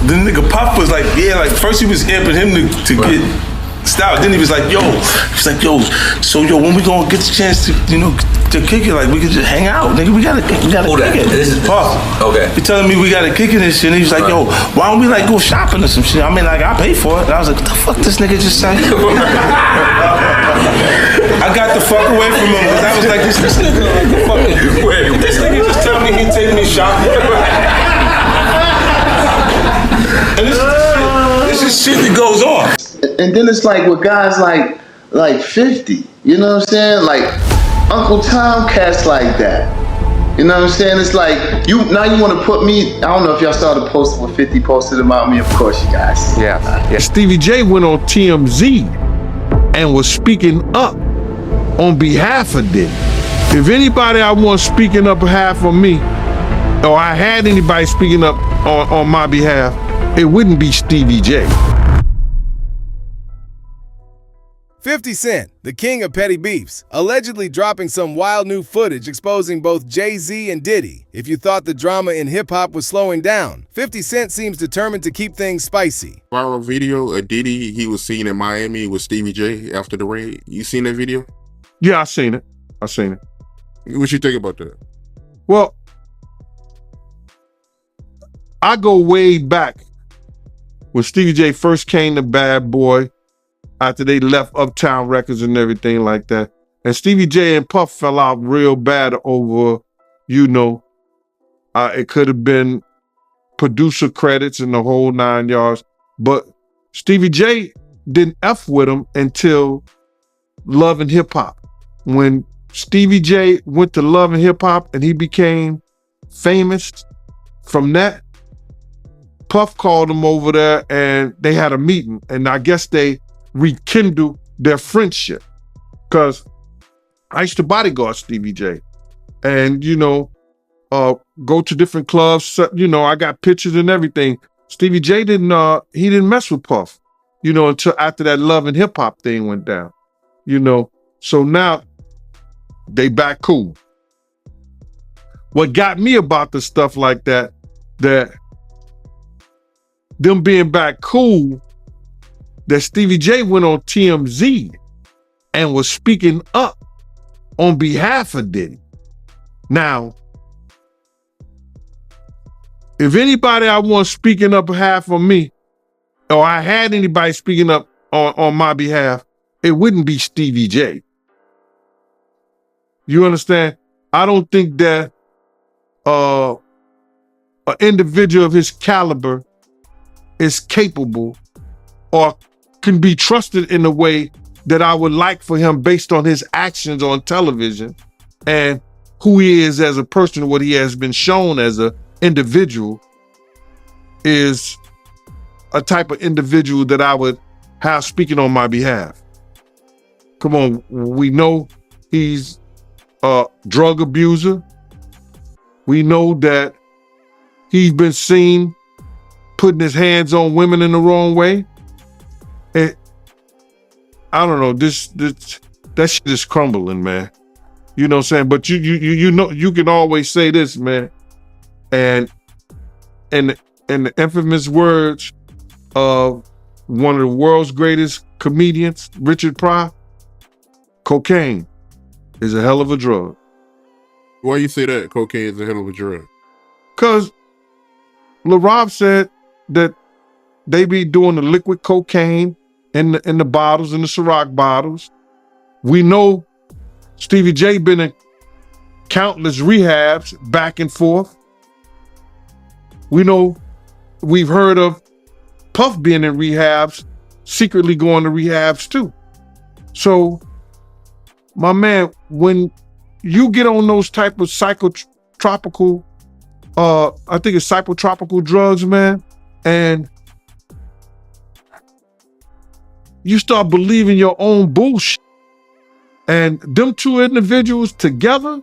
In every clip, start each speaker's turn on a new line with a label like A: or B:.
A: the nigga Puff was like, yeah, like first he was amping him to get style. Then he was like, yo, so when we gonna get the chance to, you know, to kick it, like we could just hang out, nigga. We gotta kick it.
B: This is
A: Puff.
B: Okay.
A: He telling me we gotta kick it and shit. And he was like, yo, why don't we like go shopping or some shit? I mean, like I pay for it. And I was like, what the fuck this nigga just said? I got the fuck away from him because I was like, this nigga like the fucking wait. This nigga just tell me he take me shopping. And this is shit that goes on.
C: And then it's like with guys like 50, you know what I'm saying? Like Uncle Tom cats like that. You know what I'm saying? It's like you want to put me. I don't know if y'all saw the post where 50 posted about me. Of course you guys.
D: Yeah. Stevie J went on TMZ and was speaking up on behalf of Diddy. If anybody I want speaking up behalf of me, or I had anybody speaking up on my behalf, it wouldn't be Stevie J.
E: 50 Cent, the king of petty beefs, allegedly dropping some wild new footage exposing both Jay-Z and Diddy. If you thought the drama in hip-hop was slowing down, 50 Cent seems determined to keep things spicy.
F: Viral video of Diddy, he was seen in Miami with Stevie J after the raid. You seen that video?
D: Yeah, I seen it.
F: What you think about that?
D: Well, I go way back when Stevie J first came to Bad Boy, after they left Uptown Records and everything like that. And Stevie J and Puff fell out real bad over, you know, it could have been producer credits and the whole 9 yards. But Stevie J didn't F with him until Love and Hip Hop. When Stevie J went to Love and Hip Hop and he became famous from that, Puff called him over there and they had a meeting. And I guess they rekindle their friendship, because I used to bodyguard Stevie J and, you know, go to different clubs. You know, I got pictures and everything. Stevie J didn't mess with Puff, you know, until after that Love and Hip Hop thing went down, you know. So now they back cool. What got me about the stuff like that them being back cool, that Stevie J went on TMZ and was speaking up on behalf of Diddy. Now, if anybody I want speaking up behalf of me, or I had anybody speaking up on my behalf, it wouldn't be Stevie J. You understand? I don't think that an individual of his caliber is capable or can be trusted in a way that I would like for him based on his actions on television and who he is as a person, what he has been shown as an individual is a type of individual that I would have speaking on my behalf. Come on, we know he's a drug abuser. We know that he's been seen putting his hands on women in the wrong way. And I don't know, that shit is crumbling, man. You know what I'm saying? But you know, you can always say this, man. And the infamous words of one of the world's greatest comedians, Richard Pryor, cocaine is a hell of a drug.
F: Why you say that cocaine is a hell of a drug?
D: Because Lil Rob said that they be doing the liquid cocaine in the bottles, in the Ciroc bottles. We know Stevie J been in countless rehabs back and forth. We know, we've heard of Puff being in rehabs, secretly going to rehabs too. So, my man, when you get on those type of psychotropical, I think it's psychotropical drugs, man, and you start believing your own bullshit, and them two individuals together,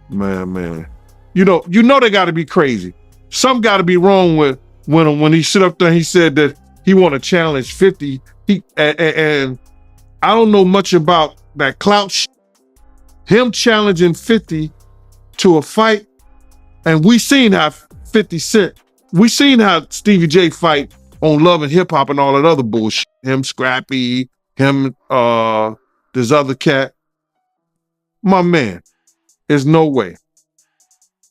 D: man, you know they got to be crazy. Something got to be wrong with when he sit up there and he said that he want to challenge 50. And I don't know much about that clout shit. Him challenging 50 to a fight, and we seen how 50 Cent we seen how Stevie J fight on Love and Hip Hop and all that other bullshit. Him, Scrappy, him, this other cat. My man, there's no way.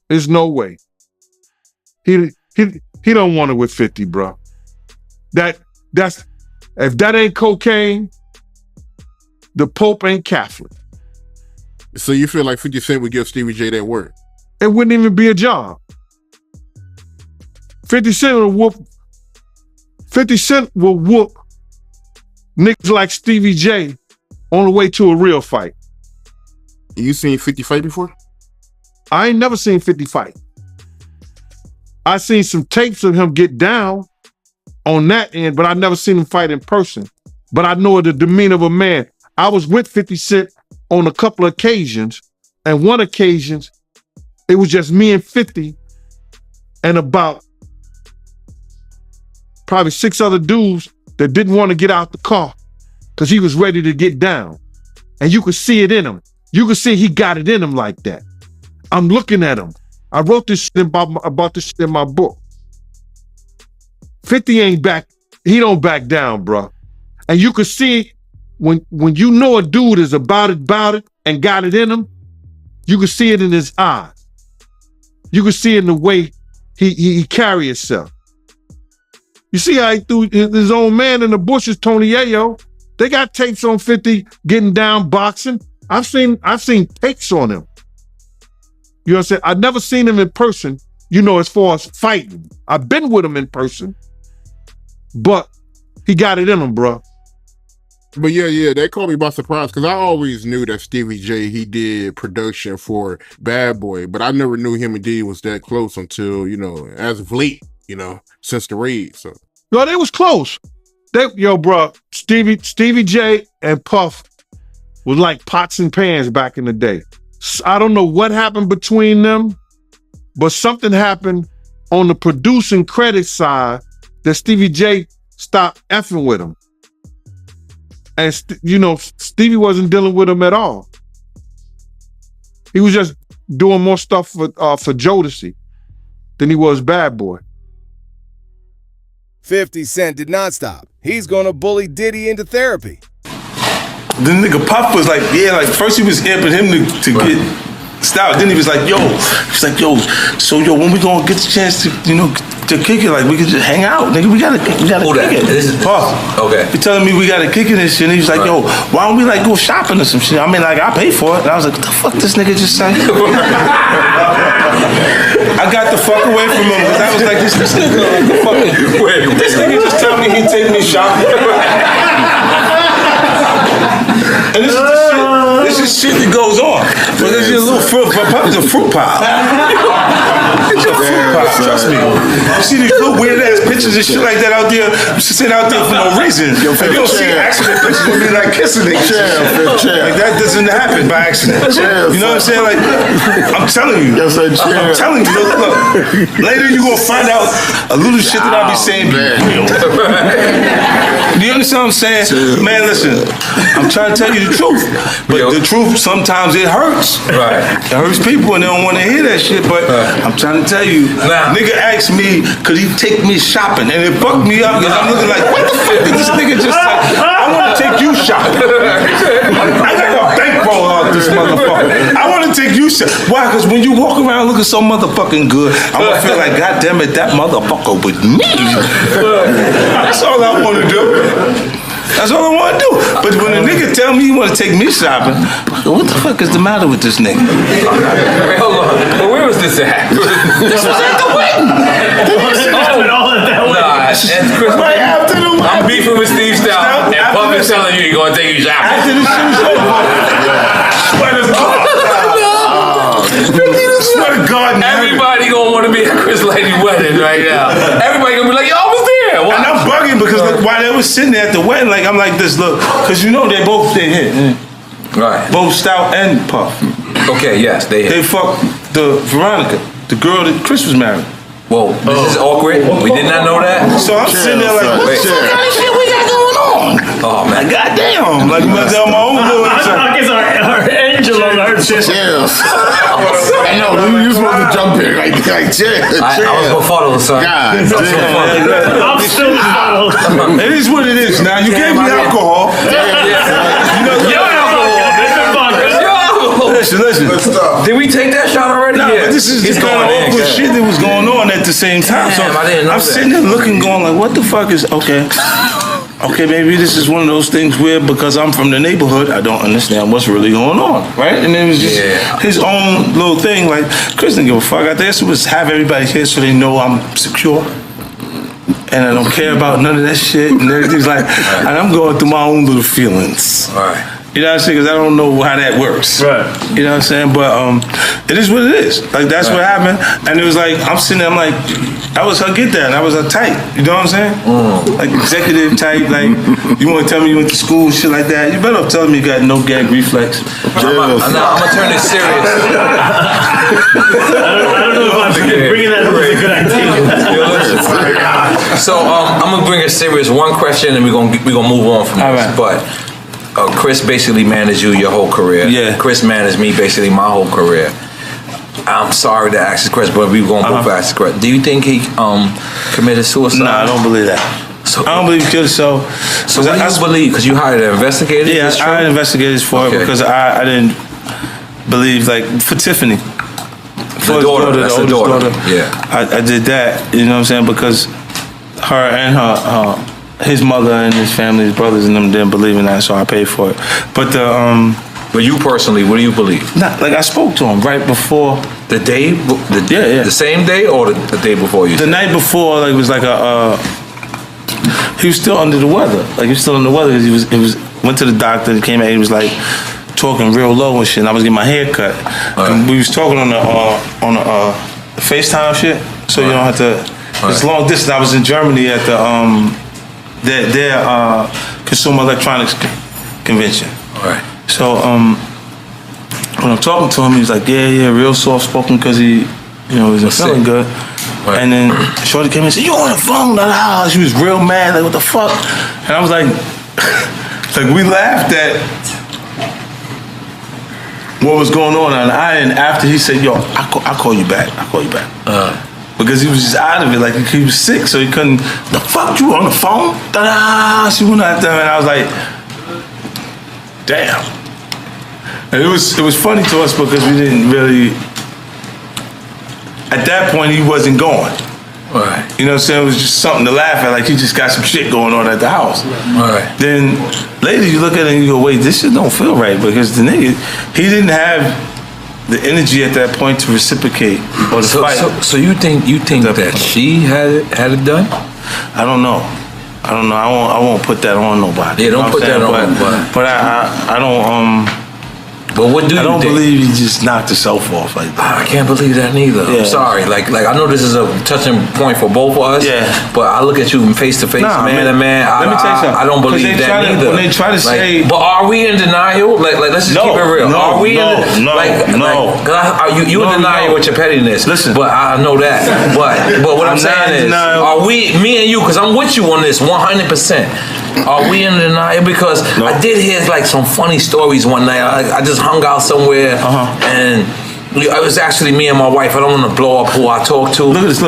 D: There's no way. He don't want it with 50, bro. That's if that ain't cocaine, the Pope ain't Catholic.
F: So you feel like 50 Cent would give Stevie J that work?
D: It wouldn't even be a job. 50 Cent will whoop niggas like Stevie J on the way to a real fight.
F: You seen 50 fight before?
D: I ain't never seen 50 fight. I seen some tapes of him get down on that end, but I never seen him fight in person. But I know the demeanor of a man. I was with 50 Cent on a couple of occasions, and one occasion, it was just me and 50 and about probably 6 other dudes that didn't want to get out the car because he was ready to get down. And you could see it in him. You could see he got it in him like that. I'm looking at him. I wrote this shit about this shit in my book. 50 ain't back. He don't back down, bro. And you could see when you know a dude is about it, and got it in him, you can see it in his eyes. You can see it in the way he carry himself. You see how he threw his own man in the bushes, Tony Yayo. They got tapes on 50 getting down boxing. I've seen takes on him. You know what I'm saying? I've never seen him in person, as far as fighting. I've been with him in person, but he got it in him, bro.
F: But yeah, that caught me by surprise because I always knew that Stevie J, he did production for Bad Boy, but I never knew him and Diddy was that close until, as of late, since the raid. So
D: no, they was close. Bro, Stevie J and Puff was like pots and pans back in the day. I don't know what happened between them, but something happened on the producing credit side that Stevie J stopped effing with him. And, Stevie wasn't dealing with him at all. He was just doing more stuff for Jodeci than he was Bad Boy.
E: 50 Cent did not stop. He's gonna bully Diddy into therapy.
A: The nigga Puff was like, first he was amping him to get style. Then he was like, so when we gonna get the chance to kick it, like we could just hang out, nigga. We gotta kick it. This is Puff. Okay. He telling me we gotta kick it and shit. And he was like, why don't we go shopping or some shit? I mean, I pay for it. And I was like, what the fuck this nigga just said? I got the fuck away from him because I was like, this nigga fucking. This nigga just tell me he'd take me shopping. And this is shit that goes on. But there's just a little fruit pie. It's a fruit pie. It's a fruit pie. Trust me. You see these little weird ass pictures and shit like that out there, sitting out there for no reason. You don't see accident pictures with me like kissing niggas. Like that doesn't happen by accident. You know what I'm saying? Like, I'm telling you. I'm telling you. Look, later you gonna find out a little shit that I be saying be real. Do you understand what I'm saying? Man, listen. I'm trying to tell you the truth. But the truth, sometimes it hurts. Right. It hurts people and they don't want to hear that shit. But I'm trying to tell you, nigga asked me, could he take me shopping? And it fucked me up because I'm looking like, what the fuck did this nigga just say? I want to take you shopping. I got a bankroll out this motherfucker. I want to take you shopping. Why? Because when you walk around looking so motherfucking good, I'm going to feel like, God damn it, that motherfucker with me. That's all I want to do. That's all I want to do. But when a nigga tell me he want to take me shopping, what the fuck is the matter with this nigga?
B: Wait, hold on. But where was this at?
A: This was at the wedding.
B: Right after the wedding. I'm beefing with Steve Stout, and Puff is telling you he's going to take you shopping.
A: After the shit was over. Swear to God. Swear to God.
B: Everybody going to want to be at Chris Lady's wedding right now. Everybody going to be like, yo, I was there. Why?
A: And I'm bugging because while they was sitting there at the wedding, like I'm like this, look, because they hit.
B: Right.
A: Both Stout and Puff.
B: Okay, yes, they hit.
A: They fucked the Veronica, the girl that Chris was married.
B: Whoa, this is awkward. We did not know that.
A: So I'm sitting there like, what the fuck kind of shit we got going on?
B: Oh man,
A: goddamn! Like my own little.
G: I guess our angel
F: Chill. I know you supposed to jump in like chill.
B: I was gonna follow, son.
F: God,
G: I'm still following.
A: It is what it is. Now you gave me alcohol. Listen.
B: Did we take that shot already?
A: No, but this is the kind of awkward shit that was going on at the same time.
B: Damn,
A: so
B: I didn't know
A: I'm sitting there looking, going like, what the fuck is okay? Okay, maybe this is one of those things where because I'm from the neighborhood, I don't understand what's really going on, right? And it was just his own little thing. Like Chris didn't give a fuck. I think it was have everybody here so they know I'm secure. And I don't care about none of that shit. And everything's like, and I'm going through my own little feelings.
B: All right.
A: You know what I'm saying? Because I don't know how that works.
G: Right.
A: You know what I'm saying? But it is what it is. Like, that's what happened. And it was like, I'm sitting there, I'm like, that was her get there. And that was her type. You know what I'm saying? Like, executive type. Like, you want to tell me you went to school and shit like that? You better off telling me you got no gag reflex.
B: I'm going to turn this serious.
G: I don't know if bringing that up is a good idea.
B: So, I'm going to bring it serious. One question, and we're gonna move on from this.
A: Right.
B: But Chris basically managed you your whole career.
A: Yeah.
B: Chris managed me basically my whole career. I'm sorry to ask this question, but we're going to both ask this question. Do you think he committed suicide?
A: No, I don't believe that.
B: So,
A: I don't believe he killed himself.
B: So what do you believe? Because you hired an investigator?
A: Yeah, I hired investigators for it because I didn't believe, like, for Tiffany. For
B: the daughter. That's the daughter. Yeah.
A: I did that, you know what I'm saying? Because her and his mother and his family, his brothers and them didn't believe in that, so I paid for it. But
B: But you personally, what do you believe?
A: not like I spoke to him right before
B: The day?
A: Yeah.
B: The same day or the day before you?
A: the night before. Like it was like he was still under the weather. Like he was still under the weather because he was went to the doctor. He came out. He was like talking real low and shit. And I was getting my hair cut. And we was talking on the FaceTime shit, so you don't have to. It's long distance. I was in Germany at the their Consumer Electronics Convention.
B: All right.
A: So when I'm talking to him, he was like, yeah, real soft spoken because he, wasn't feeling good.
B: Right.
A: And then Shorty came in and said, you on the phone? She was real mad, like, what the fuck? And I was like, we laughed at what was going on. And after he said, yo, I'll call you back. Because he was just out of it, like he was sick, so he couldn't. The fuck, you on the phone? She went after him, and I was like, damn. And it was funny to us because we didn't really. At that point, he wasn't going.
B: Right.
A: You know what I'm saying? It was just something to laugh at, like he just got some shit going on at the house.
B: Right.
A: Then later you look at it and you go, wait, this shit don't feel right because the nigga, he didn't have the energy at that point to reciprocate or to fight.
B: So you think that she had it done?
A: I don't know. I won't put that on nobody.
B: Yeah, don't put that on nobody.
A: But I don't.
B: But what do you think?
A: I don't believe he just knocked himself off like that.
B: I can't believe that neither.
A: Yeah.
B: I'm sorry. Like I know this is a touching point for both of us.
A: Yeah.
B: But I look at you face to face, man to man.
A: Let me tell you something.
B: I don't believe that neither.
A: When they try to say,
B: but are we in denial? Like let's just keep it real. Are we
A: no.
B: in you in denial with your pettiness?
A: Listen,
B: but I know that. But what I'm saying is, are we, me and you? Because I'm with you on this 100%. Are we in denial? Because I did hear like some funny stories one night. I just hung out somewhere and it was actually me and my wife. I don't want to blow up who I talked to.
A: Look at this,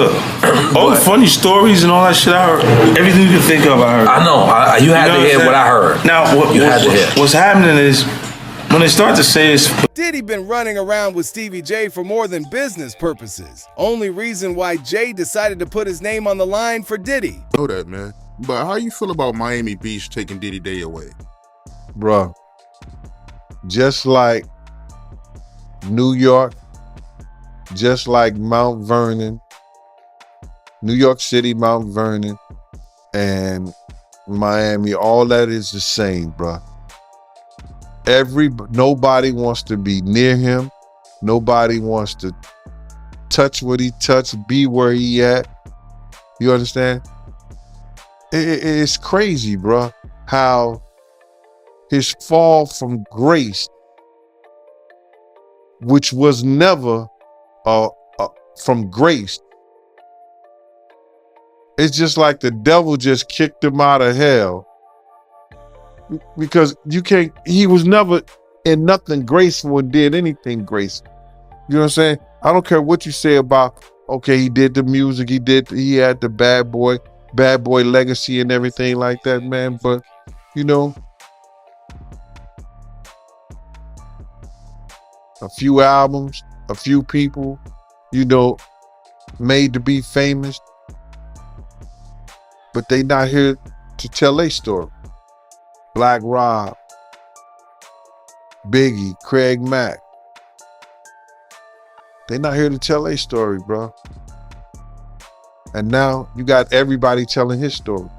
A: all the funny stories and all that shit I heard. Everything you can think of, I heard.
B: I know. You had to hear what I heard.
A: Now, what's happening is when they start to say it's...
E: Diddy been running around with Stevie J for more than business purposes. Only reason why Jay decided to put his name on the line for Diddy.
F: Know that, man. But how you feel about Miami Beach taking Diddy Day away?
D: Bruh, just like New York, just like Mount Vernon, New York City, Mount Vernon, and Miami, all that is the same, bruh. Nobody wants to be near him. Nobody wants to touch what he touched, be where he at. You understand? It's crazy, bruh, how his fall from grace, which was never from grace, it's just like the devil just kicked him out of hell. Because he was never in nothing graceful and did anything graceful. You know what I'm saying? I don't care what you say about, okay, he did the music, he had the bad boy legacy and everything like that, man. But, you know, a few albums, a few people, you know, made to be famous, but they not here to tell their story. Black Rob, Biggie, Craig Mack. They not here to tell their story, bro. And now you got everybody telling his story.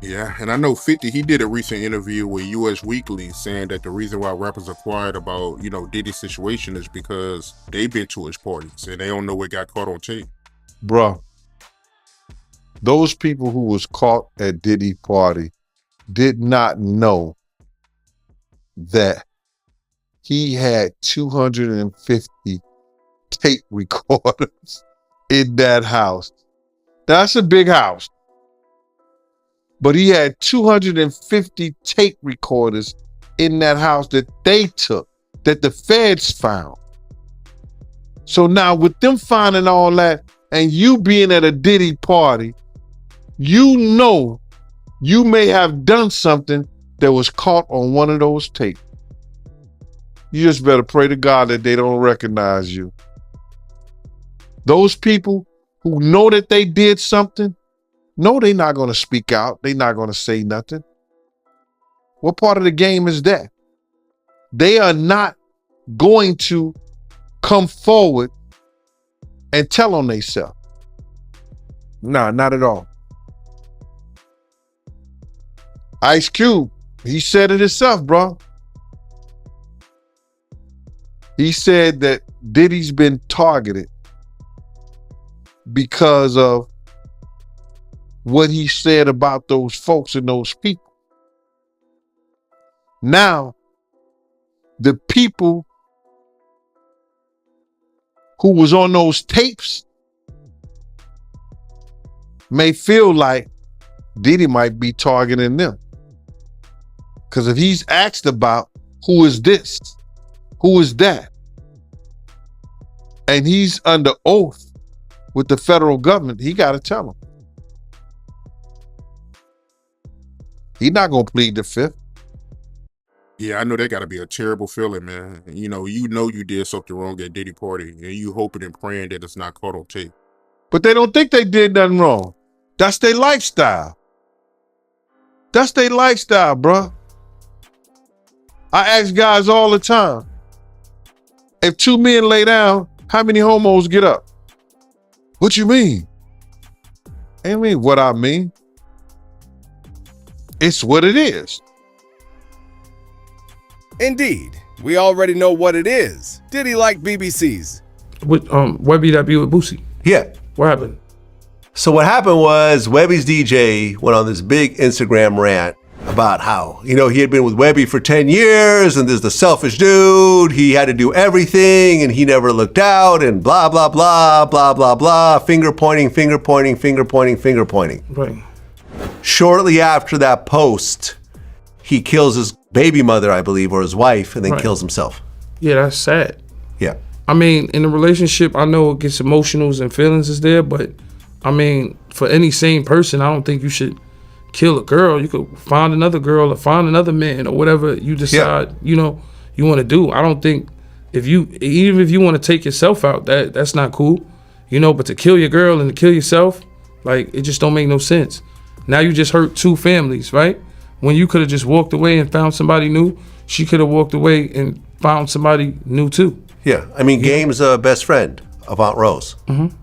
F: Yeah, and I know 50, he did a recent interview with US Weekly saying that the reason why rappers are quiet about, you know, Diddy's situation is because they've been to his parties and they don't know what got caught on tape.
D: Bruh, those people who was caught at Diddy party did not know that he had 250 tape recorders in that house. That's a big house. But he had 250 tape recorders in that house that they took, that the feds found. So now with them finding all that and you being at a Diddy party, you know you may have done something that was caught on one of those tapes. You just better pray to God that they don't recognize you. Those people who know that they did something, no, they're not going to speak out. They're not going to say nothing. What part of the game is that? They are not going to come forward and tell on themselves. Nah, not at all. Ice Cube, he said it himself, bro. He said that Diddy's been targeted because of what he said about those folks and those people. Now, the people who was on those tapes may feel like Diddy might be targeting them. Because if he's asked about who is this, who is that, and he's under oath with the federal government, he got to tell them. He's not going to plead the fifth.
F: Yeah, I know that got to be a terrible feeling, man. You know you did something wrong at Diddy party, and you hoping and praying that it's not caught on tape.
D: But they don't think they did nothing wrong. That's their lifestyle. That's their lifestyle, bro. I ask guys all the time, if two men lay down, how many homos get up? What you mean? I mean what I mean. It's what it is.
E: Indeed. We already know what it is. Did he like BBC's?
H: With Webby that be with Boosie?
I: Yeah.
H: What happened?
I: So what happened was Webby's DJ went on this big Instagram rant about how, you know, he had been with Webby for 10 years and this is the selfish dude. He had to do everything and he never looked out and blah, blah, blah, blah, blah, blah. Finger pointing, finger pointing, finger pointing, finger pointing.
H: Right.
I: Shortly after that post, he kills his baby mother, I believe, or his wife, and then kills himself.
H: Yeah, that's sad.
I: Yeah.
H: I mean, in a relationship, I know it gets emotionals and feelings is there, but I mean, for any sane person, I don't think you should kill a girl. You could find another girl or find another man or whatever you decide, you know, you want to do. I don't think even if you want to take yourself out, that's not cool, you know, but to kill your girl and to kill yourself, like, it just don't make no sense. Now you just hurt two families, right? When you could have just walked away and found somebody new, she could have walked away and found somebody new too.
I: Yeah, I mean, Game's best friend of Aunt Rose. Mm-hmm.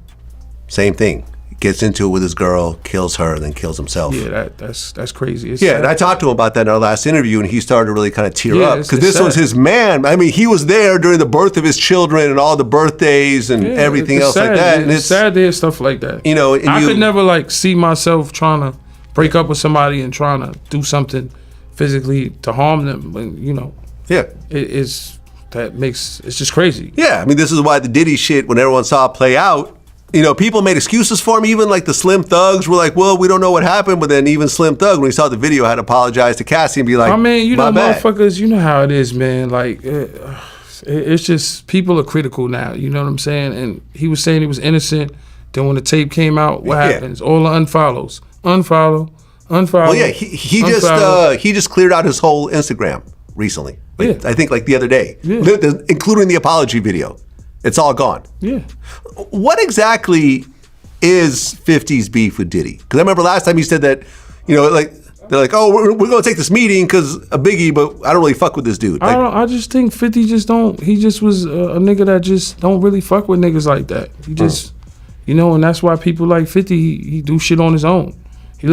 I: Same thing. Gets into it with his girl, kills her, and then kills himself.
H: Yeah, that's crazy. It's
I: yeah,
H: sad.
I: and I talked to him about that in our last interview, and he started to really kind of tear up because this
H: sad.
I: was his man. I mean, he was there during the birth of his children and all the birthdays and everything else
H: sad.
I: like that. And
H: it's sad to hear stuff like that.
I: You know,
H: I could never like see myself trying to break up with somebody and trying to do something physically to harm them. But, you know, it's just crazy.
I: Yeah, I mean, this is why the Diddy shit, when everyone saw it play out, You know, people made excuses for him. Even like the Slim Thugs were like, well, we don't know what happened. But then even Slim Thug, when he saw the video, had to apologize to Cassie and be like,
H: I mean, you know,
I: bad.
H: motherfuckers, you know how it is, man. Like, it's just, people are critical now. You know what I'm saying? And he was saying he was innocent. Then when the tape came out, what happens? All the unfollows. Unfollow.
I: Well, yeah, he just cleared out his whole Instagram recently. Like, I think like the other day, including the apology video. It's all gone.
H: Yeah.
I: What exactly is 50's beef with Diddy? Because I remember last time he said that, you know, like they're like, oh, we're going to take this meeting because of Biggie, but I don't really fuck with this dude. Like,
H: I just think 50 just don't. He just was a nigga that just don't really fuck with niggas like that. He just, you know, and that's why people like 50. He do shit on his own. He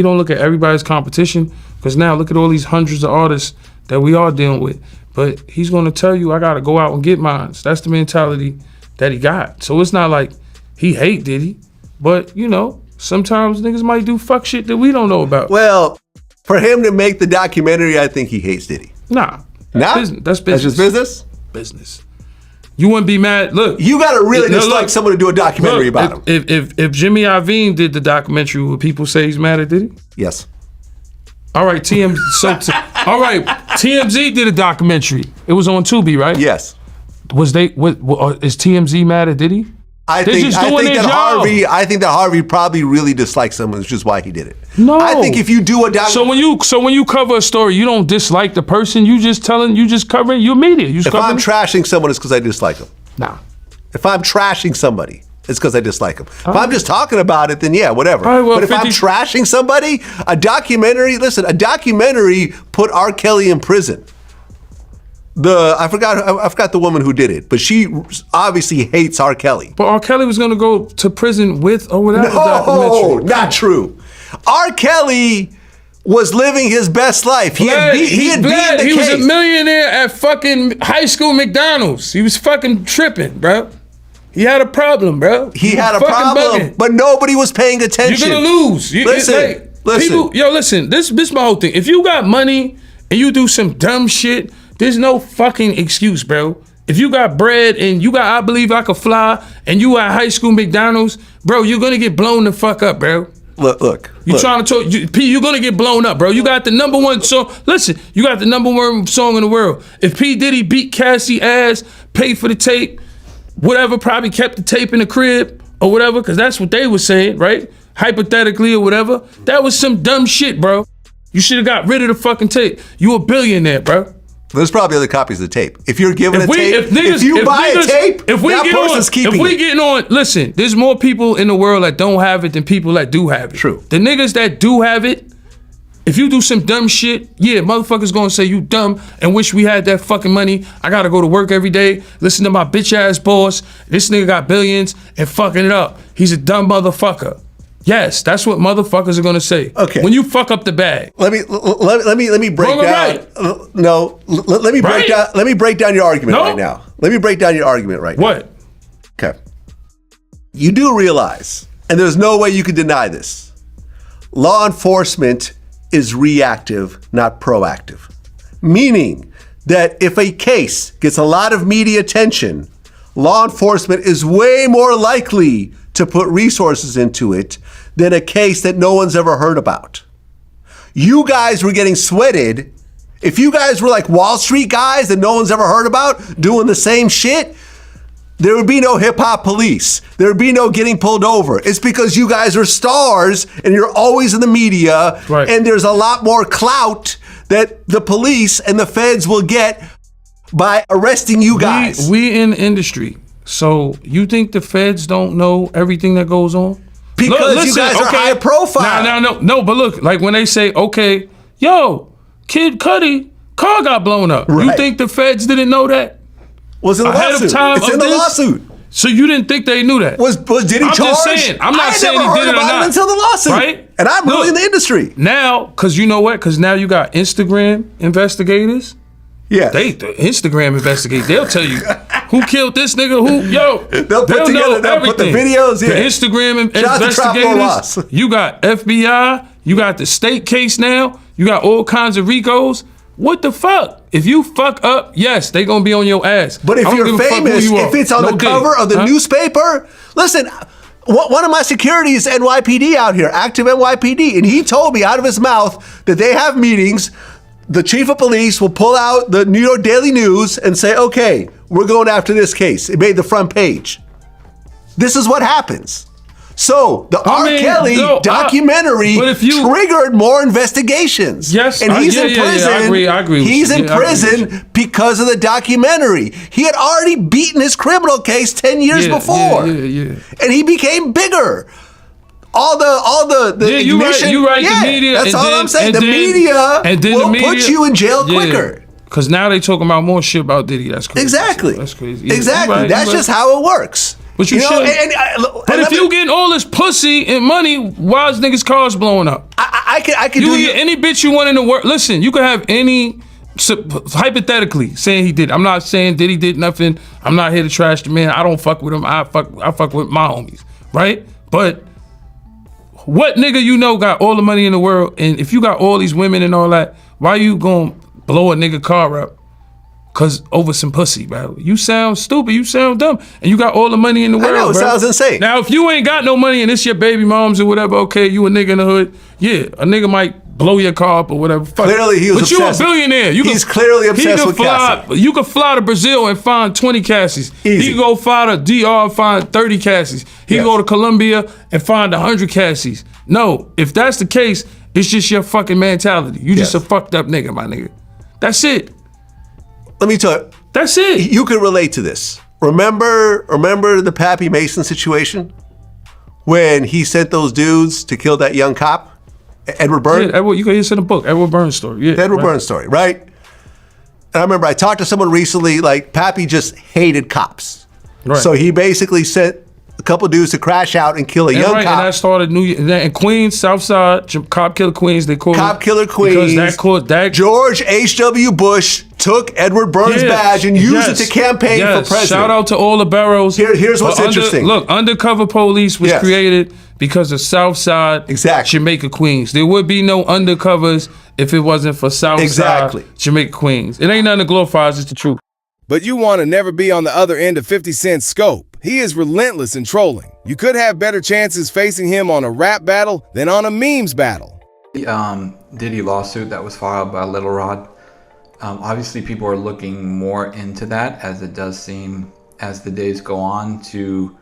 H: don't look at everybody's competition, because now look at all these hundreds of artists that we are dealing with. But he's gonna tell you, I gotta go out and get mine. That's the mentality that he got. So it's not like he hate Diddy, but you know, sometimes niggas might do fuck shit that we don't know about.
I: Well, for him to make the documentary, I think he hates Diddy.
H: Nah.
I: That's business. That's just business?
H: Business. You wouldn't be mad. Look,
I: you gotta really dislike someone to do a documentary about him.
H: If Jimmy Iovine did the documentary, would people say he's mad at Diddy?
I: Yes.
H: All right, TMZ did a documentary. It was on Tubi, right?
I: Yes.
H: Is TMZ mad at Diddy?
I: I think that Harvey probably really dislikes him, which is why he did it.
H: No.
I: I think if you do a documentary,
H: so when you cover a story, you don't dislike the person. You just covering your media.
I: If I'm trashing someone, it's because I dislike them.
H: Nah.
I: If I'm trashing somebody, it's because I dislike them. If I'm just talking about it, then yeah, whatever.
H: Right, well,
I: but if I'm trashing somebody, a documentary put R. Kelly in prison. I forgot the woman who did it, but she obviously hates R. Kelly.
H: But R. Kelly was going to go to prison with or without the documentary.
I: No, not true. R. Kelly was living his best life. He
H: was a millionaire at fucking high school McDonald's. He was fucking tripping, bro. He had a problem, bro.
I: He had a problem, but nobody was paying attention.
H: You're gonna lose.
I: Listen.
H: Listen. This is my whole thing. If you got money and you do some dumb shit, there's no fucking excuse, bro. If you got bread and you got I Believe I Could Fly and you at high school McDonald's, bro, you're gonna get blown the fuck up, bro.
I: Look.
H: Trying to talk, P, you're gonna get blown up, bro. You got the number one song. Listen, you got the number one song in the world. If P. Diddy beat Cassie ass, paid for the tape, whatever, probably kept the tape in the crib or whatever, because that's what they were saying, right? Hypothetically or whatever. That was some dumb shit, bro. You should have got rid of the fucking tape. You a billionaire, bro.
I: There's probably other copies of the tape. If you're given tape,
H: if
I: you buy a tape, that person's keeping it.
H: If we getting on, listen, there's more people in the world that don't have it than people that do have it.
I: True.
H: The niggas that do have it, if you do some dumb shit, yeah, motherfuckers gonna say you dumb and wish we had that fucking money. I gotta go to work every day, listen to my bitch ass boss. This nigga got billions and fucking it up. He's a dumb motherfucker. Yes, that's what motherfuckers are gonna say.
I: Okay.
H: When you fuck up the bag.
I: Let me break down.
H: Right.
I: No, let me break down. Let me break down your argument right now. Let me break down your argument right now.
H: What?
I: Okay. You do realize, and there's no way you can deny this, law enforcement is reactive, not proactive. Meaning that if a case gets a lot of media attention, law enforcement is way more likely to put resources into it than a case that no one's ever heard about. You guys were getting sweated. If you guys were like Wall Street guys that no one's ever heard about doing the same shit, there would be no hip hop police. There would be no getting pulled over. It's because you guys are stars and you're always in the media,
H: right.
I: And there's a lot more clout that the police and the feds will get by arresting you guys.
H: We in the industry. So you think the feds don't know everything that goes on?
I: Because you guys are high profile.
H: No, but look, like when they say, okay, yo, Kid Cudi, car got blown up.
I: Right.
H: You think the feds didn't know that?
I: Was in the
H: ahead
I: lawsuit.
H: Of time
I: it's
H: of
I: in the
H: this?
I: lawsuit.
H: So you didn't think they knew that?
I: Was Diddy charged?
H: I'm just saying. I'm not saying he did it or not.
I: Until the lawsuit.
H: Right?
I: And I'm really in the industry.
H: Now, because you know what? Because now you got Instagram investigators.
I: Yeah.
H: The Instagram investigate. They'll tell you who killed this nigga,
I: They'll put the videos,
H: The Instagram investigators. You got FBI, you got the state case now, you got all kinds of RICOs. What the fuck? If you fuck up, yes, they gonna be on your ass.
I: But if you're famous, if it's on the cover of the newspaper, listen, one of my security is NYPD out here, active NYPD, and he told me out of his mouth that they have meetings. The chief of police will pull out the New York Daily News and say, okay, we're going after this case. It made the front page. This is what happens. So the R. Kelly documentary triggered more investigations.
H: Yes,
I: and he's in prison.
H: I agree.
I: He's in prison because of the documentary. He had already beaten his criminal case 10 years before. And he became bigger. All the ignition.
H: You're right. The media.
I: That's all I'm saying. The media will put you in jail quicker.
H: Because now they talking about more shit about Diddy. That's crazy.
I: Exactly.
H: That's crazy.
I: Exactly. That's just how it works.
H: But you should. But if you getting all this pussy and money, why is niggas' cars blowing up?
I: I can
H: do get any bitch you want in the world. Listen, you can have any. Hypothetically, saying he did. I'm not saying Diddy did nothing. I'm not here to trash the man. I don't fuck with him. I fuck with my homies, right? But what nigga you know got all the money in the world, and if you got all these women and all that, why you gonna blow a nigga car up? Cause over some pussy, bro. You sound stupid. You sound dumb. And you got all the money in the world,
I: I know, it sounds insane.
H: Now, if you ain't got no money and it's your baby moms or whatever, okay, you a nigga in the hood, yeah, a nigga might blow your car up or whatever.
I: Clearly, he was
H: obsessed. But you a billionaire.
I: He's clearly obsessed with Cassie.
H: You could fly to Brazil and find 20 Cassies.
I: Easy.
H: He could go fly to DR and find 30 Cassies. He could go to Colombia and find 100 Cassies. No, if that's the case, it's just your fucking mentality. You just a fucked up nigga, my nigga. That's it.
I: Let me tell you.
H: That's it.
I: You can relate to this. Remember the Pappy Mason situation? When he sent those dudes to kill that young cop? Edward Byrne?
H: Yeah, Edward, you can hear this in the book. Edward Byrne's story. Yeah,
I: Edward Byrne's story, right? And I remember I talked to someone recently, like Pappy just hated cops. Right. So he basically sent a couple dudes to crash out and kill a young cop.
H: And that started in Queens, Southside, Cop Killer Queens, they called
I: Cop Killer Queens.
H: Because that
I: George H.W. Bush took Edward Byrne's badge and used it to campaign for president.
H: Shout out to all the boroughs.
I: Here's what's interesting.
H: Look, undercover police was created because of Southside, Jamaica, Queens. There would be no undercovers if it wasn't for Southside, Jamaica, Queens. It ain't nothing to glorify, it's just the truth.
E: But you want to never be on the other end of 50 Cent's scope. He is relentless in trolling. You could have better chances facing him on a rap battle than on a memes battle.
J: The Diddy lawsuit that was filed by Little Rod, obviously people are looking more into that, as it does seem, as the days go on, to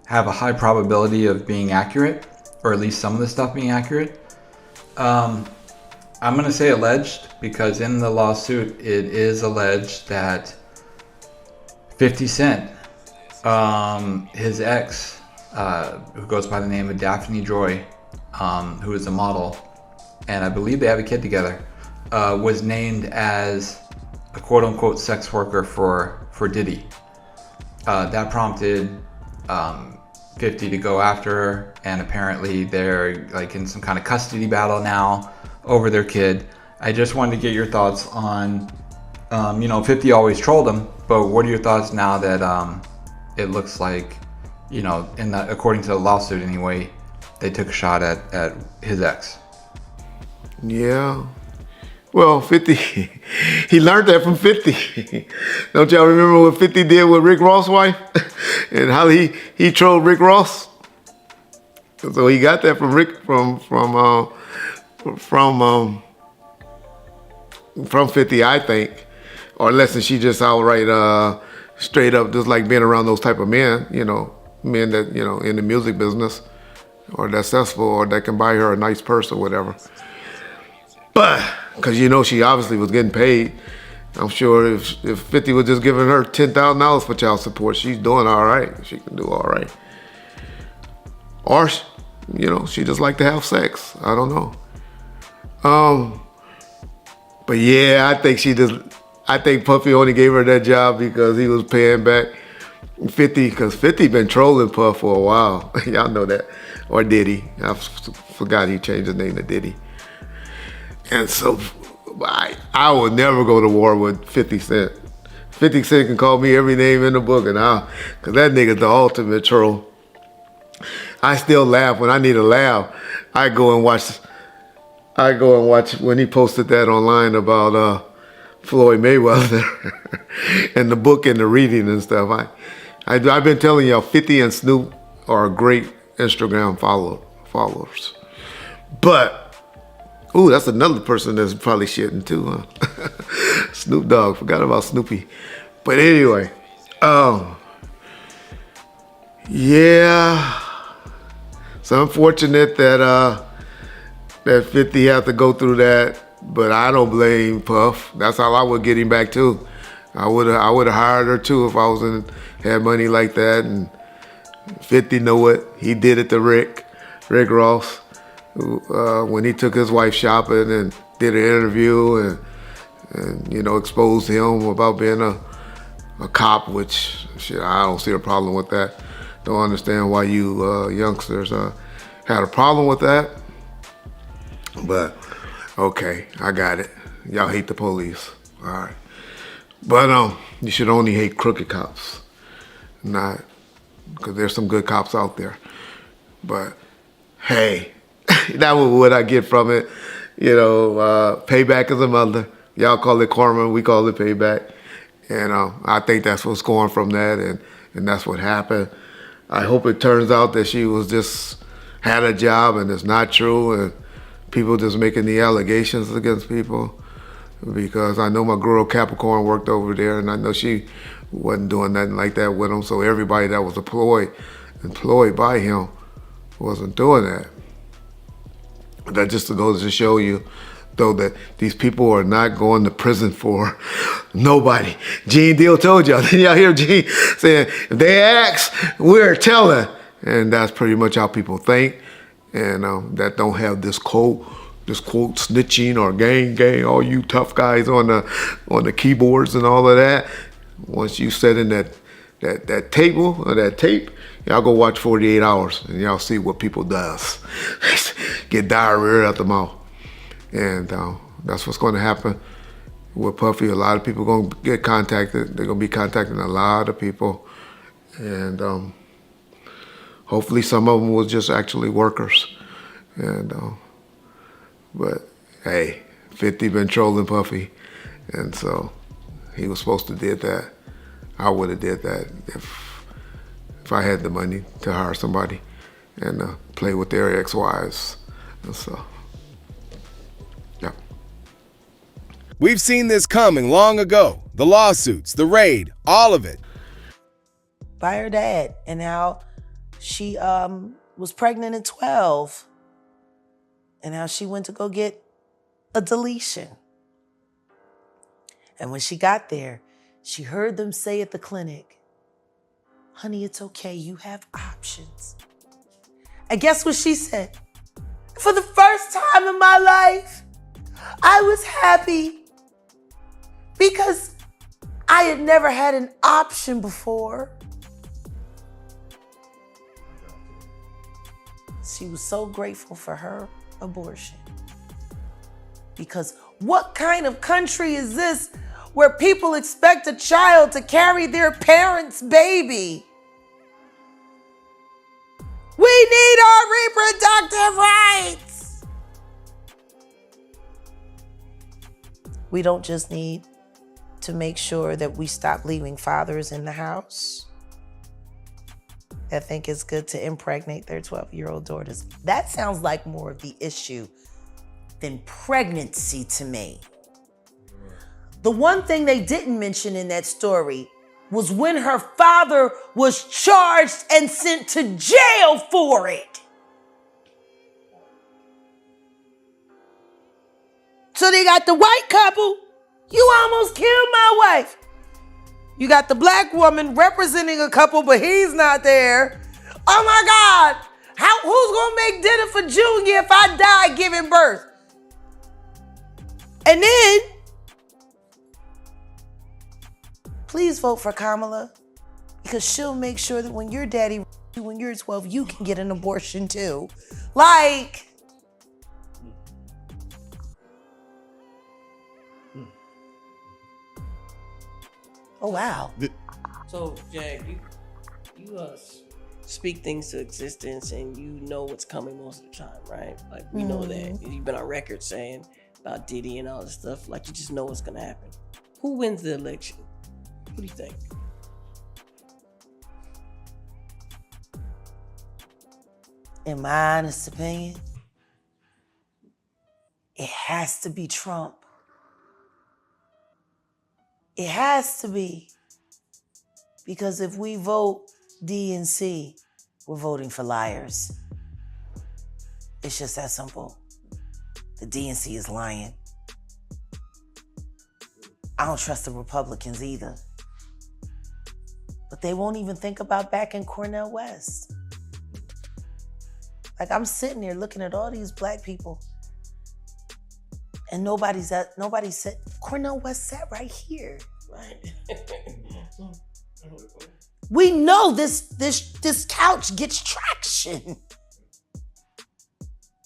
J: have a high probability of being accurate, or at least some of the stuff being accurate. I'm going to say alleged, because in the lawsuit it is alleged that 50 Cent, his ex, who goes by the name of Daphne Joy, who is a model, and I believe they have a kid together, was named as a quote-unquote sex worker for Diddy. That prompted 50 to go after her, and apparently they're like in some kind of custody battle now over their kid. I just wanted to get your thoughts on, 50 always trolled him, but what are your thoughts now that it looks like, according to the lawsuit anyway, they took a shot at his ex?
C: Yeah. Well, 50, he learned that from 50. Don't y'all remember what 50 did with Rick Ross' wife? And how he trolled Rick Ross? So he got that from Rick, from 50, I think. Or unless she just outright straight up just like being around those type of men, men that, in the music business, or that's successful, or that can buy her a nice purse or whatever. But, because she obviously was getting paid. I'm sure if 50 was just giving her $10,000 for child support, she's doing all right. She can do all right. Or, she just like to have sex. I don't know. But yeah, I think Puffy only gave her that job because he was paying back 50, because 50 been trolling Puff for a while. Y'all know that. Or Diddy. I forgot he changed his name to Diddy. And so I would never go to war with 50 Cent. 50 Cent can call me every name in the book, and because that nigga's the ultimate troll. I still laugh when I need a laugh. I go and watch when he posted that online about Floyd Mayweather and the book and the reading and stuff. I've been telling y'all, 50 and Snoop are great
K: Instagram followers. But, ooh, that's another person that's probably shitting too, huh? Snoop Dogg, forgot about Snoopy. But anyway, yeah, it's unfortunate that that 50 had to go through that, but I don't blame Puff. That's how I would get him back too. I would have hired her too if I had money like that. And 50 know it. He did it to Rick Ross, when he took his wife shopping and did an interview and you know, exposed him about being a cop, which shit, I don't see a problem with that. Don't understand why you youngsters had a problem with that. But okay, I got it. Y'all hate the police, all right. But you should only hate crooked cops, not because there's some good cops out there. But hey, that was what I get from it. You know, payback is a mother. Y'all call it karma, we call it payback. And I think that's what's going from that, and that's what happened. I hope it turns out that she was just had a job and it's not true, and people just making the allegations against people. Because I know my girl Capricorn worked over there, and I know she wasn't doing nothing like that with him. So everybody that was employed by him wasn't doing that. That just goes to show you, though, that these people are not going to prison for nobody. Gene Deal told y'all. Didn't y'all hear Gene saying, if they ask, we're telling. And that's pretty much how people think. And that don't have this quote snitching or gang, all you tough guys on the keyboards and all of that. Once you set in that table or that tape, y'all go watch 48 Hours and y'all see what people does. Get diarrhea out the mouth. And that's what's going to happen with Puffy. A lot of people going to get contacted. They're going to be contacting a lot of people. And hopefully some of them was just actually workers. And but hey, 50 been trolling Puffy. And so he was supposed to did that. I would have did that if I had the money to hire somebody and play with their ex-wives. And so, yeah.
E: We've seen this coming long ago. The lawsuits, the raid, all of it.
L: By her dad, and how she was pregnant at 12, and how she went to go get a deletion. And when she got there, she heard them say at the clinic, honey, it's okay, you have options. And guess what she said? For the first time in my life, I was happy because I had never had an option before. She was so grateful for her abortion. Because what kind of country is this where people expect a child to carry their parents' baby? We need our reproductive rights. We don't just need to make sure that we stop leaving fathers in the house that think it's good to impregnate their 12-year-old daughters. That sounds like more of the issue than pregnancy to me. The one thing they didn't mention in that story was when her father was charged and sent to jail for it. So they got the white couple, you almost killed my wife. You got the black woman representing a couple, but he's not there. Oh my God, who's gonna make dinner for Junior if I die giving birth? And then, please vote for Kamala, because she'll make sure that when your daddy, when you're 12, you can get an abortion too. Like, oh wow.
M: So Jack, you speak things to existence, and you know what's coming most of the time, right? Like we know that you've been on record saying about Diddy and all this stuff. Like you just know what's gonna happen. Who wins the election? What do you think?
L: in my honest opinion, it has to be Trump. It has to be. Because if we vote DNC, we're voting for liars. It's just that simple. The DNC is lying. I don't trust the Republicans either. But they won't even think about backing Cornel West. Like, I'm sitting there looking at all these black people, and nobody said, Cornel West sat right here.
M: Right.
L: We know this couch gets traction.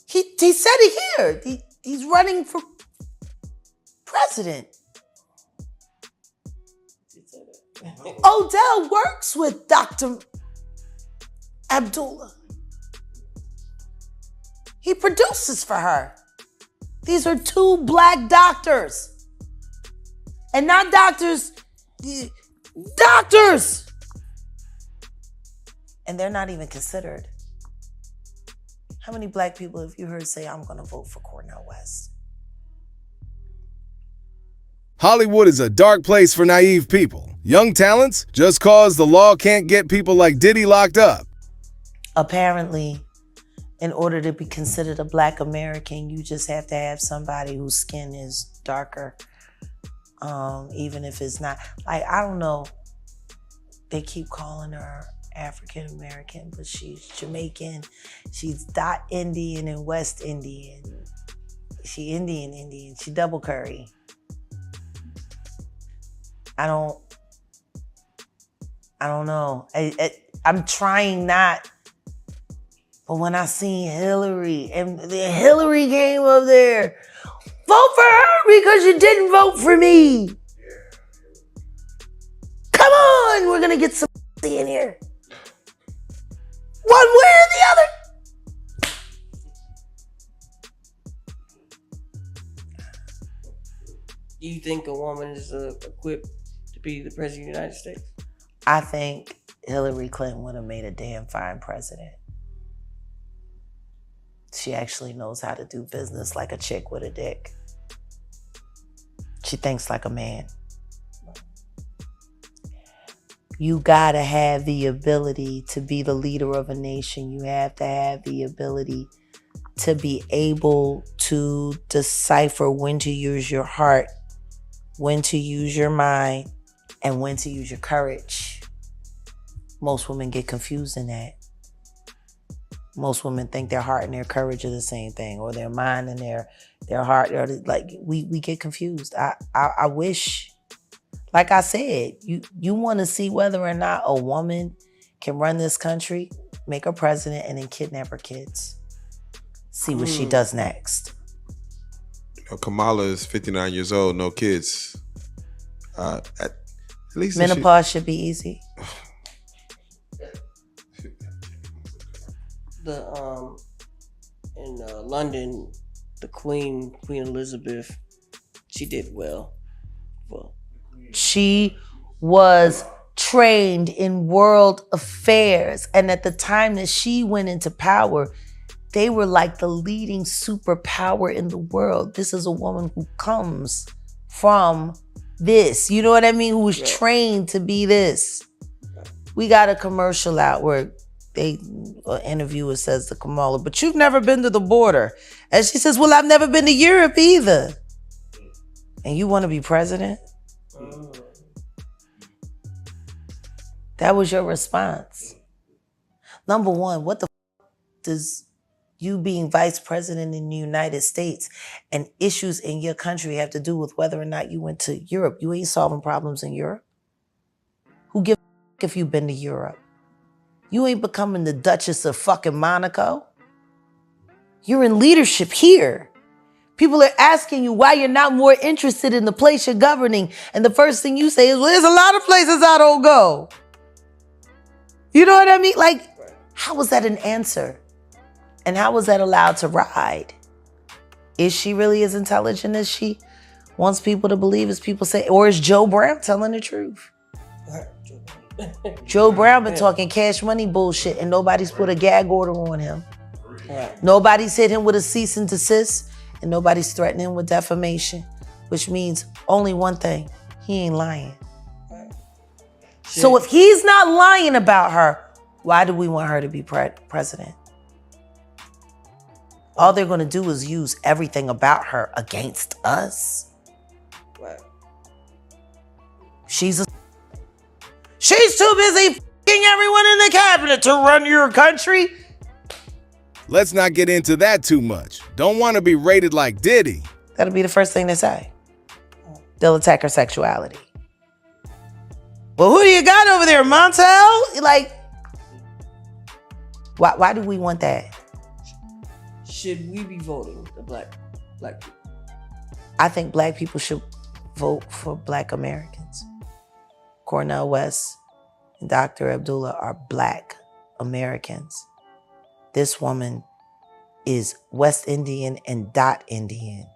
L: He said it here. He's running for president. Odell works with Dr. Abdullah. He produces for her. These are two black doctors. And not doctors, doctors! And they're not even considered. How many black people have you heard say, I'm gonna vote for Cornel West?
E: Hollywood is a dark place for naive people. Young talents, just cause the law can't get people like Diddy locked up.
L: Apparently, in order to be considered a black American, you just have to have somebody whose skin is darker. Even if it's not, like, I don't know, they keep calling her African American, but she's Jamaican. She's dot Indian and West Indian. She Indian. She double curry. I don't know. I'm trying not. But when I seen Hillary and the Hillary came up there, vote for her because you didn't vote for me. Come on, we're gonna get some in here. One way or the other.
M: Do you think a woman is equipped to be the president of the United States?
L: I think Hillary Clinton would have made a damn fine president. She actually knows how to do business like a chick with a dick. She thinks like a man. You gotta have the ability to be the leader of a nation. You have to have the ability to be able to decipher when to use your heart, when to use your mind, and when to use your courage. Most women get confused in that. Most women think their heart and their courage are the same thing, or their mind and their heart. Like, we get confused. I wish, like I said, you want to see whether or not a woman can run this country, make her president, and then kidnap her kids. See what she does next.
N: Kamala is 59 years old, no kids. At least
L: menopause should be easy.
M: In London, the Queen Elizabeth, she did well.
L: She was trained in world affairs, and at the time that she went into power, they were like the leading superpower in the world. This is a woman who comes from this, you know what I mean? Who was trained to be this. We got a commercial out where an interviewer says to Kamala, but you've never been to the border. And she says, well, I've never been to Europe either. And you want to be president? That was your response. Number one, what the does you being vice president in the United States and issues in your country have to do with whether or not you went to Europe? You ain't solving problems in Europe. Who gives a if you've been to Europe? You ain't becoming the Duchess of fucking Monaco. You're in leadership here. People are asking you why you're not more interested in the place you're governing. And the first thing you say is, well, there's a lot of places I don't go. You know what I mean? Like, how was that an answer? And how was that allowed to ride? Is she really as intelligent as she wants people to believe, as people say? Or is Joe Brown telling the truth? Joe Brown been talking cash money bullshit and nobody's put a gag order on him. Right. Nobody's hit him with a cease and desist, and nobody's threatening him with defamation, which means only one thing: he ain't lying. Right. So if he's not lying about her, why do we want her to be president? All they're going to do is use everything about her against us.
M: Right.
L: She's too busy f***ing everyone in the cabinet to run your country.
E: Let's not get into that too much. Don't want to be rated like Diddy.
L: That'll be the first thing they say. They'll attack her sexuality. Well, who do you got over there, Montel? Like, why do we want that?
M: Should we be voting the black people?
L: I think black people should vote for black Americans. Cornel West and Dr. Abdullah are black Americans. This woman is West Indian and dot Indian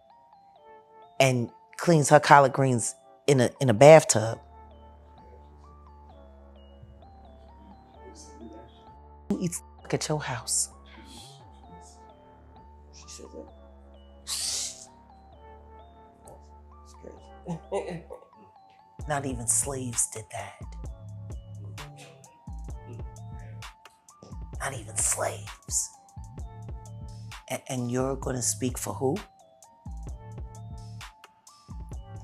L: and cleans her collard greens in a bathtub. Who eats at your house?
M: She said that.
L: Not even slaves did that. Not even slaves. And you're gonna speak for who?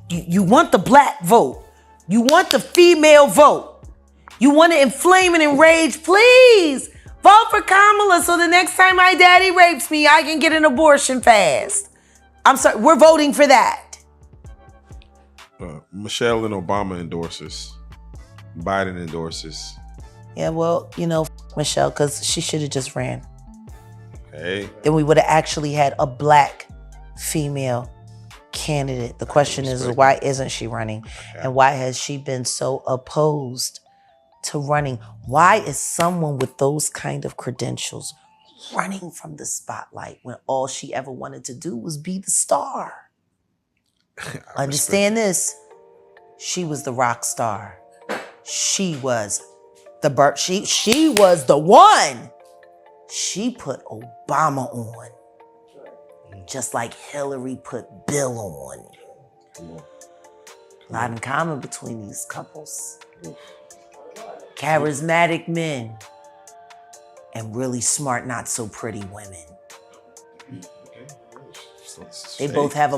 L: You want the black vote. You want the female vote. You want to inflame and enrage. Please vote for Kamala so the next time my daddy rapes me, I can get an abortion fast. I'm sorry, we're voting for that.
N: Michelle and Obama endorses. Biden endorses.
L: Yeah, well, Michelle, because she should have just ran.
N: Hey.
L: Then we would have actually had a black female candidate. The question is, why isn't she running? And why has she been so opposed to running? Why is someone with those kind of credentials running from the spotlight when all she ever wanted to do was be the star? Understand this. She was the rock star. She was the she was the one. She put Obama on. Just like Hillary put Bill on. A lot in common between these couples. Charismatic men and really smart, not so pretty women. They both have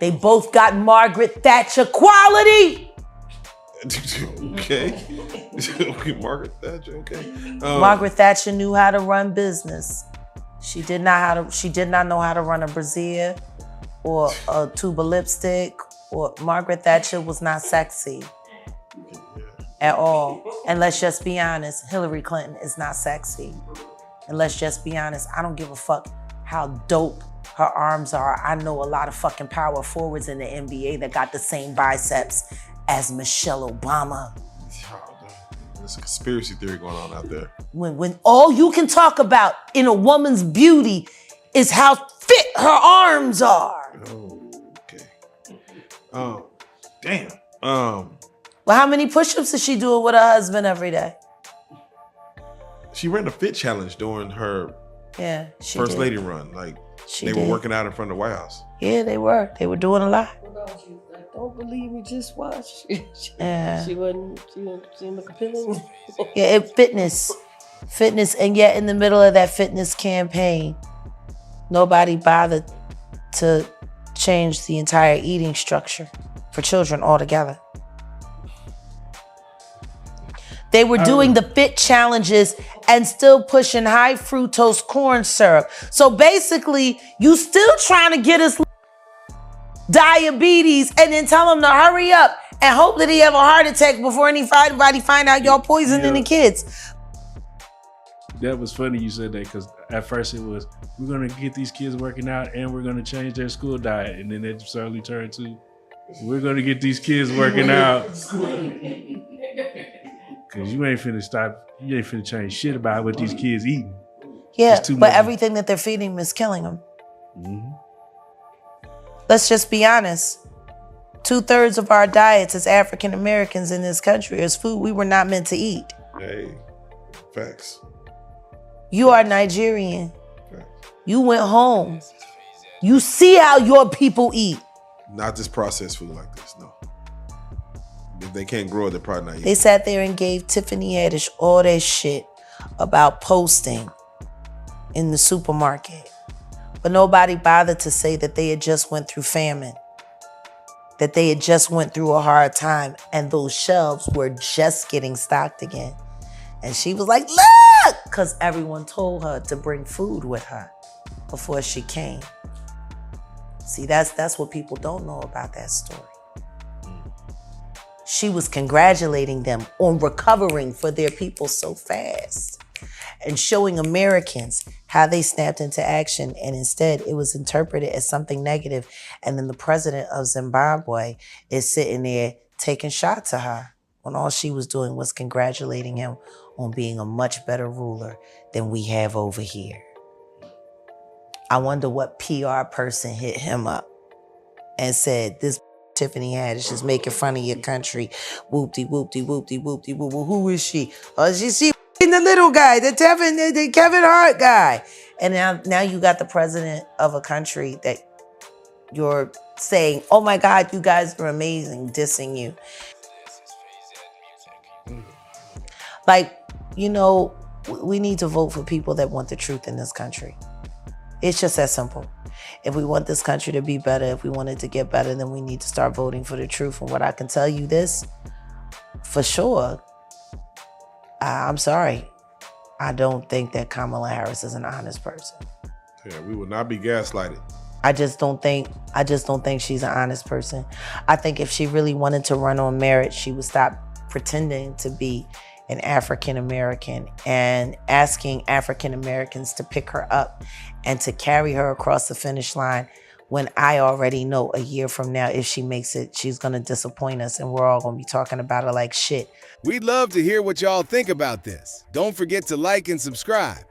L: they both got Margaret Thatcher quality.
N: Okay. Margaret Thatcher, okay.
L: Margaret Thatcher knew how to run business. She did not know how to run a brassiere or a tube of lipstick. Or Margaret Thatcher was not sexy at all. And let's just be honest, Hillary Clinton is not sexy. And let's just be honest, I don't give a fuck how dope her arms are. I know a lot of fucking power forwards in the NBA that got the same biceps as Michelle Obama.
N: There's a conspiracy theory going on out there.
L: When all you can talk about in a woman's beauty is how fit her arms are.
N: Oh, okay. Damn.
L: Well, how many push-ups is she doing with her husband every day?
N: She ran a fit challenge during her first lady run. Like they were working out in front of the White House.
L: Yeah, they were. They were doing a lot.
M: Don't believe me, just watch.
L: Yeah.
M: She didn't look appealing.
L: Yeah, fitness, and yet in the middle of that fitness campaign, nobody bothered to change the entire eating structure for children altogether. They were doing the fit challenges and still pushing high fructose corn syrup. So basically, you still trying to get us diabetes and then tell them to hurry up and hope that he have a heart attack before anybody find out y'all poisoning the kids.
G: That was funny you said that, because at first it was, we're going to get these kids working out and we're going to change their school diet. And then it suddenly turned to, we're going to get these kids working out. Because you ain't finna change shit about what these kids eating.
L: Yeah, but everything that they're feeding them is killing them.
G: Mm-hmm.
L: Let's just be honest. 2/3 of our diets as African Americans in this country is food we were not meant to eat.
N: Hey, facts.
L: You are Nigerian. You went home. You see how your people eat.
N: Not just processed food like this, no. If they can't grow it, they're probably not eating.
L: They sat there and gave Tiffany Haddish all that shit about posting in the supermarket. But nobody bothered to say that they had just went through famine, that they had just went through a hard time, and those shelves were just getting stocked again. And she was like, look, because everyone told her to bring food with her before she came. See, that's what people don't know about that story. She was congratulating them on recovering for their people so fast and showing Americans how they snapped into action, and instead it was interpreted as something negative. And then the president of Zimbabwe is sitting there taking shots at her when all she was doing was congratulating him on being a much better ruler than we have over here. I wonder what PR person hit him up and said, this Tiffany Haddish is making fun of your country. Whoopty, whoopty, whoopty, whoopty, whoop. Who is she? Oh, she the little guy, the Kevin Hart guy. And now you got the president of a country that you're saying, oh my God, you guys are amazing, dissing you. Like, you know, we need to vote for people that want the truth in this country. It's just that simple. If we want this country to be better, if we want it to get better, then we need to start voting for the truth. And what I can tell you this, for sure, I'm sorry, I don't think that Kamala Harris is an honest person.
N: Yeah, we will not be gaslighted.
L: I just don't think she's an honest person. I think if she really wanted to run on merit, she would stop pretending to be an African American and asking African Americans to pick her up and to carry her across the finish line, when I already know a year from now, if she makes it, she's gonna disappoint us and we're all gonna be talking about her like shit.
E: We'd love to hear what y'all think about this. Don't forget to like and subscribe.